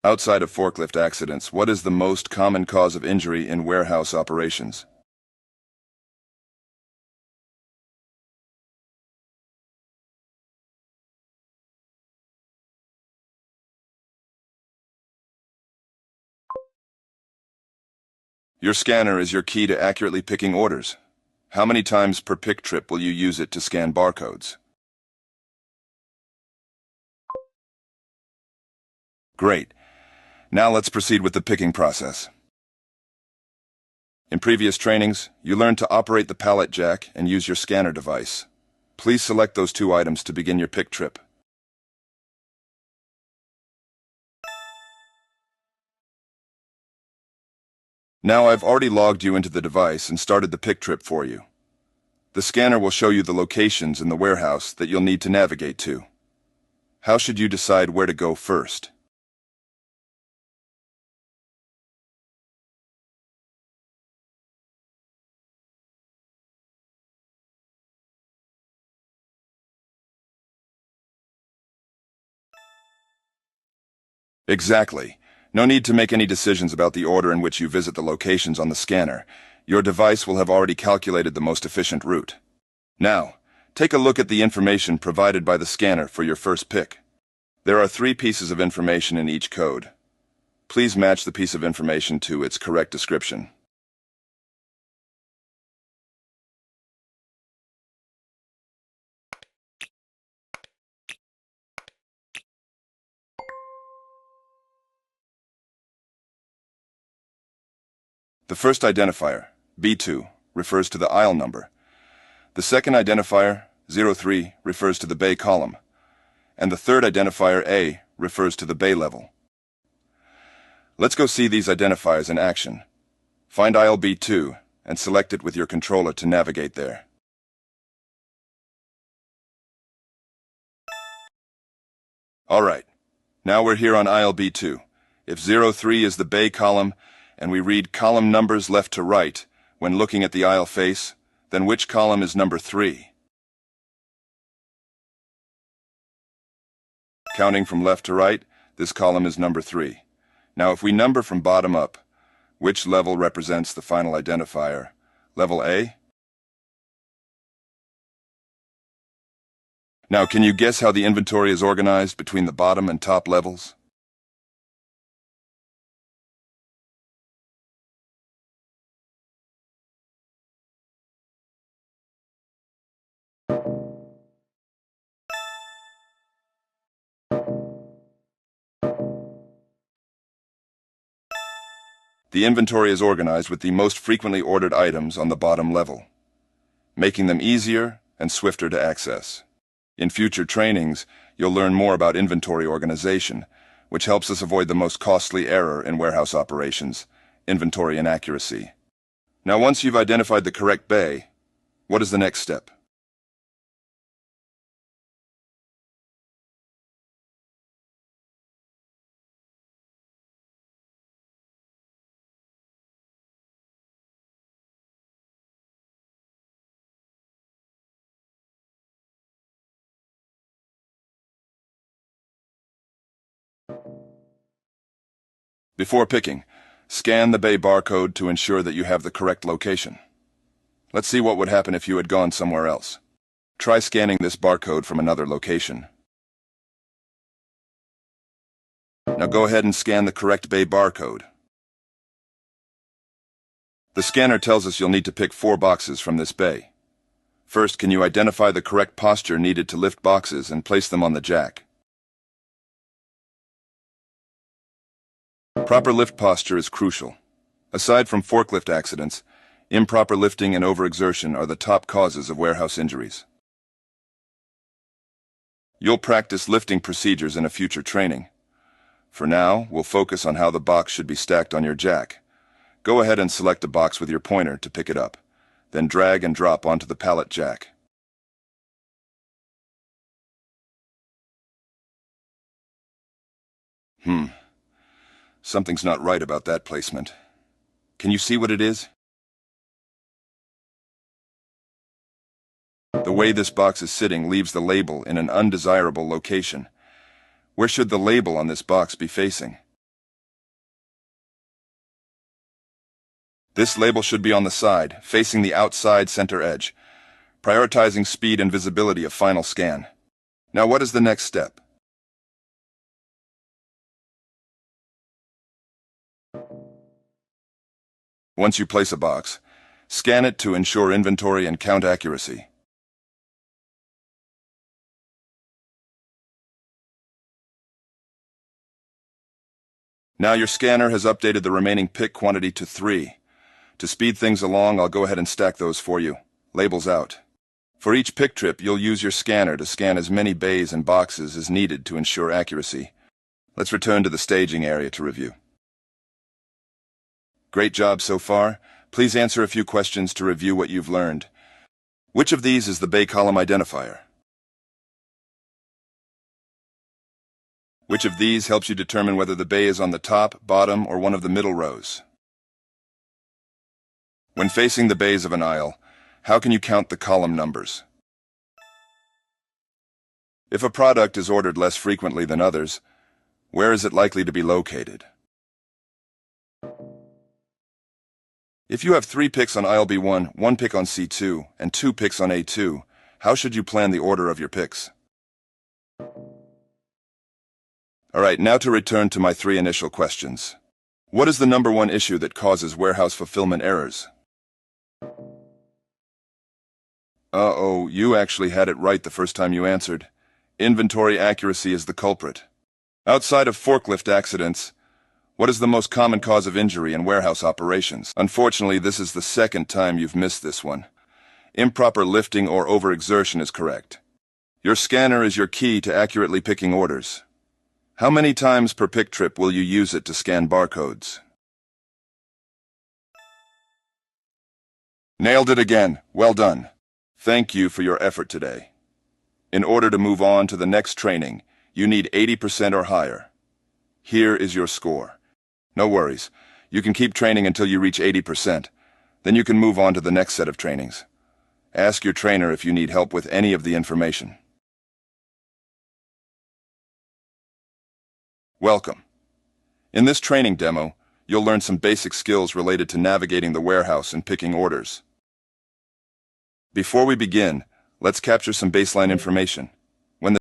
Outside of forklift accidents, what is the most common cause of injury in warehouse operations? Your scanner is your key to accurately picking orders. How many times per pick trip will you use it to scan barcodes? Great. Now let's proceed with the picking process. In previous trainings, you learned to operate the pallet jack and use your scanner device. Please select those two items to begin your pick trip. Now I've already logged you into the device and started the pick trip for you. The scanner will show you the locations in the warehouse that you'll need to navigate to. How should you decide where to go first? Exactly. No need to make any decisions about the order in which you visit the locations on the scanner. Your device will have already calculated the most efficient route. Now, take a look at the information provided by the scanner for your first pick. There are 3 pieces of information in each code. Please match the piece of information to its correct description. The first identifier, B2, refers to the aisle number. The second identifier, 03, refers to the bay column. And the third identifier, A, refers to the bay level. Let's go see these identifiers in action. Find aisle B2 and select it with your controller to navigate there. Alright, now we're here on aisle B2. If 03 is the bay column, and we read column numbers left to right when looking at the aisle face, then which column is number 3? Counting from left to right, this column is number 3. Now if we number from bottom up, which level represents the final identifier? Level A? Now can you guess how the inventory is organized between the bottom and top levels? The inventory is organized with the most frequently ordered items on the bottom level, making them easier and swifter to access. In future trainings, you'll learn more about inventory organization, which helps us avoid the most costly error in warehouse operations, inventory inaccuracy. Now once you've identified the correct bay, what is the next step? Before picking, scan the bay barcode to ensure that you have the correct location. Let's see what would happen if you had gone somewhere else. Try scanning this barcode from another location. Now go ahead and scan the correct bay barcode. The scanner tells us you'll need to pick 4 boxes from this bay. First, can you identify the correct posture needed to lift boxes and place them on the jack? Proper lift posture is crucial. Aside from forklift accidents, improper lifting and overexertion are the top causes of warehouse injuries. You'll practice lifting procedures in a future training. For now, we'll focus on how the box should be stacked on your jack. Go ahead and select a box with your pointer to pick it up, then drag and drop onto the pallet jack. Something's not right about that placement. Can you see what it is? The way this box is sitting leaves the label in an undesirable location. Where should the label on this box be facing? This label should be on the side, facing the outside center edge, prioritizing speed and visibility of final scan. Now what is the next step? Once you place a box, scan it to ensure inventory and count accuracy. Now your scanner has updated the remaining pick quantity to 3. To speed things along, I'll go ahead and stack those for you. Labels out. For each pick trip, you'll use your scanner to scan as many bays and boxes as needed to ensure accuracy. Let's return to the staging area to review. Great job so far. Please answer a few questions to review what you've learned. Which of these is the bay column identifier? Which of these helps you determine whether the bay is on the top, bottom, or one of the middle rows? When facing the bays of an aisle, how can you count the column numbers? If a product is ordered less frequently than others, where is it likely to be located? If you have 3 picks on aisle B1, 1 pick on C2, and 2 picks on A2, how should you plan the order of your picks? Alright, now to return to my 3 initial questions. What is the number 1 issue that causes warehouse fulfillment errors? Uh-oh, you actually had it right the first time you answered. Inventory accuracy is the culprit. Outside of forklift accidents, what is the most common cause of injury in warehouse operations? Unfortunately, this is the second time you've missed this one. Improper lifting or overexertion is correct. Your scanner is your key to accurately picking orders. How many times per pick trip will you use it to scan barcodes? Nailed it again. Well done. Thank you for your effort today. In order to move on to the next training, you need 80% or higher. Here is your score. No worries. You can keep training until you reach 80%. Then you can move on to the next set of trainings. Ask your trainer if you need help with any of the information. Welcome. In this training demo, you'll learn some basic skills related to navigating the warehouse and picking orders. Before we begin, let's capture some baseline information.